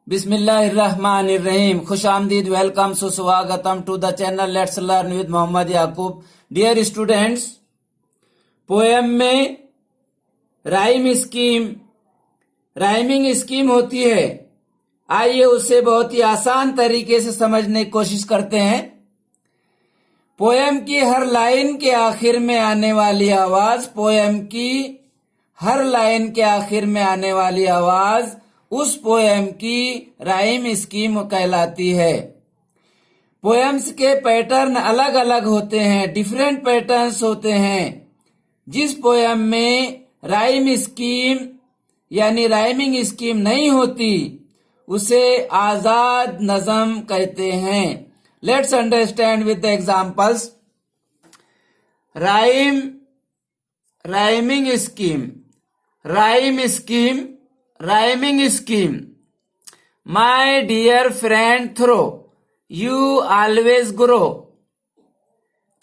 बिस्मिल्लाहिर्रहमानिर्रहीम। खुशामदीद, वेलकम, सुस्वागतम to the channel let's learn with Mohammad Yakub. Dear students, poem में राइमिंग स्कीम होती है। आइए उसे बहुत ही आसान तरीके से समझने की कोशिश करते हैं। पोएम की हर लाइन के आखिर में आने वाली आवाज उस पोएम की राइम स्कीम कहलाती है। पोएम्स के पैटर्न अलग अलग होते हैं, डिफरेंट पैटर्न्स होते हैं। जिस पोएम में राइमिंग स्कीम नहीं होती उसे आजाद नज़म कहते हैं। Let's understand with the examples. Rhyming scheme. My dear friend through, you always grow.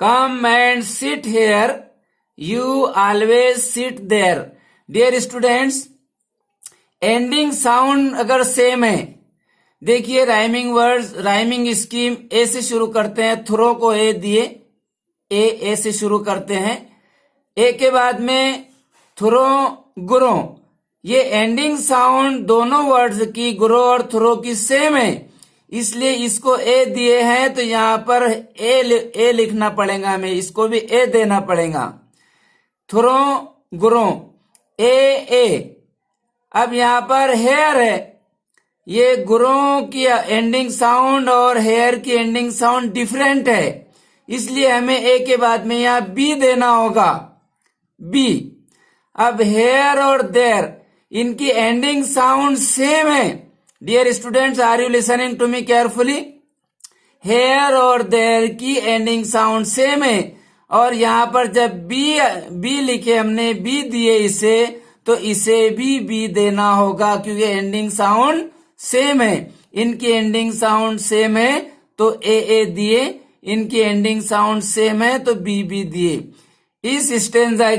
Come and sit here, you always sit there. Dear students, ending sound अगर सेम है, देखिए राइमिंग स्कीम ए से शुरू करते हैं, थ्रो को ए दिए, ए से शुरू करते हैं, ए के बाद में थ्रो ग्रो। ये एंडिंग साउंड दोनों वर्ड्स की, ग्रो और थ्रो की सेम है, इसलिए इसको ए दिए हैं तो यहां पर ए लिखना पड़ेगा हमें, इसको भी ए देना पड़ेगा। Throw grow A. अब यहां पर हेयर है, ये ग्रो की एंडिंग साउंड और हेयर की एंडिंग साउंड डिफरेंट है, इसलिए हमें ए के बाद में यहां बी देना होगा, बी। अब हेयर और देयर, इनकी एंडिंग साउंड सेम है। Dear students, are you listening to me carefully? Here और देयर की एंडिंग साउंड सेम है, और यहां पर जब बी लिखे, हमने बी दिए इसे, तो इसे भी बी देना होगा क्योंकि एंडिंग साउंड सेम है। इनकी एंडिंग साउंड सेम है तो ए दिए, इनकी एंडिंग साउंड सेम है तो बी दिए। इस स्टेंजा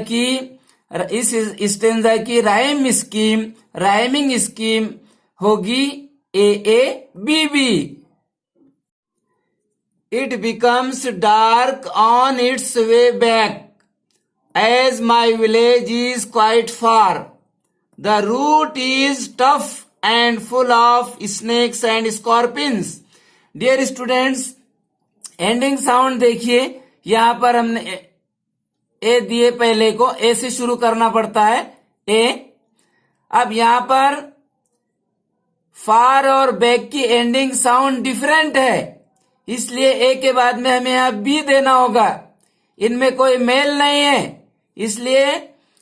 की राइमिंग स्कीम होगी A B. It becomes dark on its way back as my village is quite far. The route is tough and full of snakes and scorpions. Dear students, ending sound देखिए, यहां पर हमने ए दिए, पहले को ए से शुरू करना पड़ता है, ए। अब यहां पर फार और बैक की एंडिंग साउंड डिफरेंट है, इसलिए ए के बाद में हमें यहां बी देना होगा। इनमें कोई मेल नहीं है, इसलिए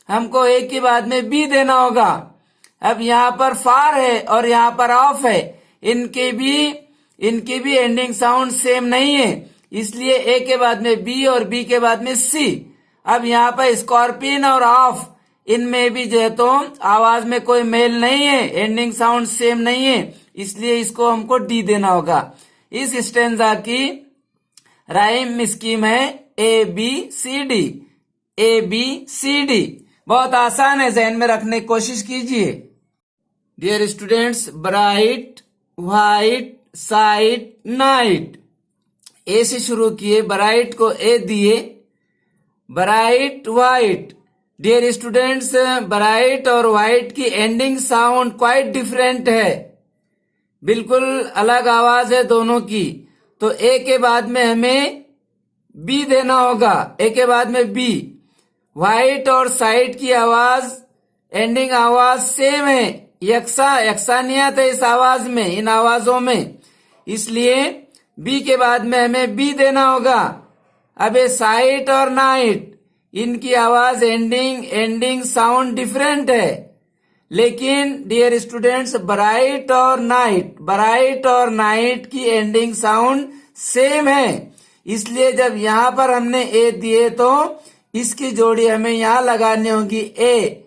हमको ए के बाद में बी देना होगा। अब यहां पर फार है और यहां पर ऑफ है, इनकी भी एंडिंग साउंड सेम नहीं है, इसलिए ए के बाद में बी और बी के बाद में सी। अब यहां पर स्कॉर्पियन और ऑफ, इनमें भी जो है तो आवाज में कोई मेल नहीं है, एंडिंग साउंड सेम नहीं है, इसलिए इसको हमको डी देना होगा। इस स्टेंजा की राइम स्कीम है ए बी सी डी। बहुत आसान है, ज़हन में रखने की कोशिश कीजिए। Dear students, bright, white, sight, night, A से शुरू किए, ब्राइट को ए दिए, bright, white. Dear students, bright और व्हाइट की एंडिंग साउंड क्वाइट डिफरेंट है, बिल्कुल अलग आवाज है दोनों की, तो ए के बाद में हमें बी देना होगा, ए के बाद में बी। व्हाइट और साइड की आवाज, एंडिंग आवाज सेम है, यकसानियत है इस आवाज में, इन आवाजों में, इसलिए बी के बाद में हमें बी देना होगा। अब ये साइट और नाइट, इनकी आवाज एंडिंग साउंड डिफरेंट है, लेकिन डियर स्टूडेंट्स, ब्राइट और नाइट की एंडिंग साउंड सेम है, इसलिए जब यहां पर हमने ए दिए तो इसकी जोड़ी हमें यहां लगानी होगी, ए।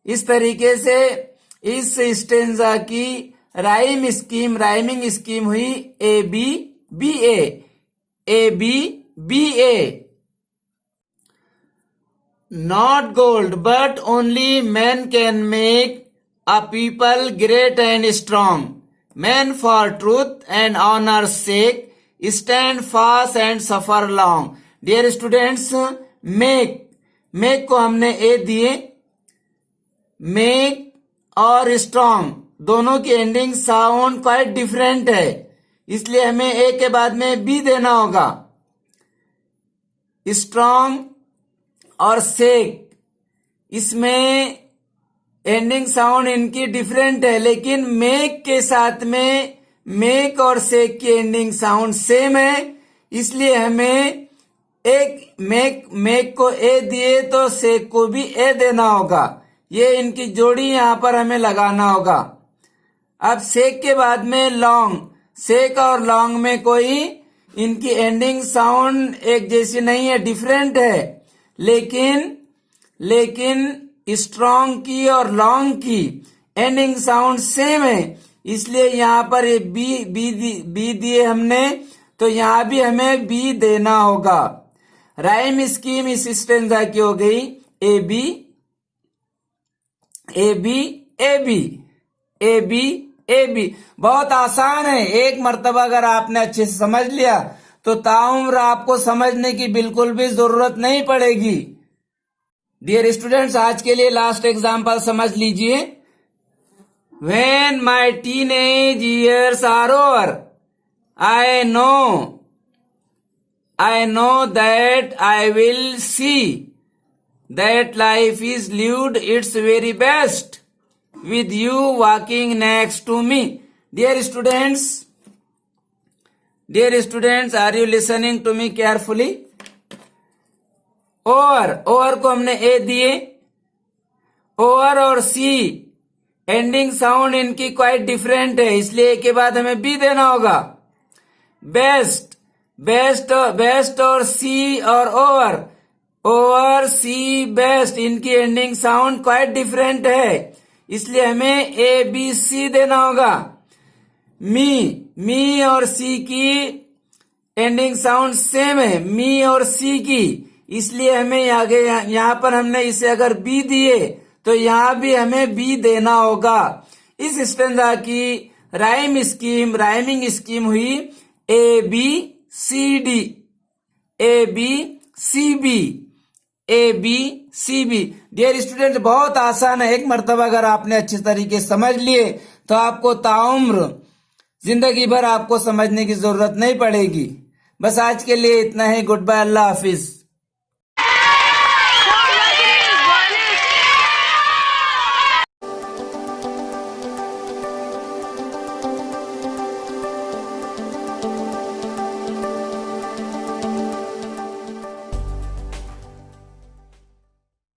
इस तरीके से इस स्टेंजा की राइमिंग स्कीम हुई A B B A. Not gold, but only men can make a people great and strong. men for truth and honor's sake stand fast and suffer long. Dear students, make को हमने ए दिए, make और strong दोनों की ending sound quite different है, इसलिए हमें ए के बाद में बी देना होगा. स्ट्रॉन्ग और सेक, इसमें एंडिंग साउंड इनकी डिफरेंट है, लेकिन मेक के साथ में मेक और सेक की एंडिंग साउंड सेम है, इसलिए हमें एक मेक को ए दिए तो सेक को भी ए देना होगा. ये इनकी जोड़ी यहां पर हमें लगाना होगा. अब सेक के बाद में लॉन्ग, सेक और लॉन्ग में कोई इनकी एंडिंग साउंड एक जैसी नहीं है, डिफरेंट है, लेकिन स्ट्रॉन्ग की और लॉन्ग की एंडिंग साउंड सेम है, इसलिए यहां पर ये बी दिए हमने, तो यहां भी हमें बी देना होगा. राइम स्कीम इस स्टेंजा की हो गई A B A B A B A B A B. बहुत आसान है, एक मर्तबा अगर आपने अच्छे से समझ लिया तो ताउम्र आपको समझने की बिल्कुल भी जरूरत नहीं पड़ेगी. डियर स्टूडेंट्स, आज के लिए लास्ट एग्जाम्पल समझ लीजिए. When my teenage years are over, I know that I will see that life is lived its very best with you walking next to me. Dear students, are you listening to me carefully? Over को हमने ए दिए, over और सी ending sound इनकी quite different है, इसलिए ए के बाद हमें बी देना होगा. बेस्ट और सी और ओवर सी बेस्ट इनकी एंडिंग साउंड क्वाइट डिफरेंट है, इसलिए हमें ए बी सी देना होगा. मी और सी की एंडिंग साउंड सेम है, मी और सी की, इसलिए हमें आगे यहां पर हमने इसे अगर बी दिए तो यहां भी हमें बी देना होगा. इस स्टेंजा की राइमिंग स्कीम हुई A B C D, A B C B, A B C B. Dear student, बहुत आसान है, एक मर्तबा अगर आपने अच्छे तरीके समझ लिए तो आपको ताउम्र जिंदगी भर आपको समझने की जरूरत नहीं पड़ेगी. बस आज के लिए इतना ही. गुड बाय, अल्लाह हाफिज.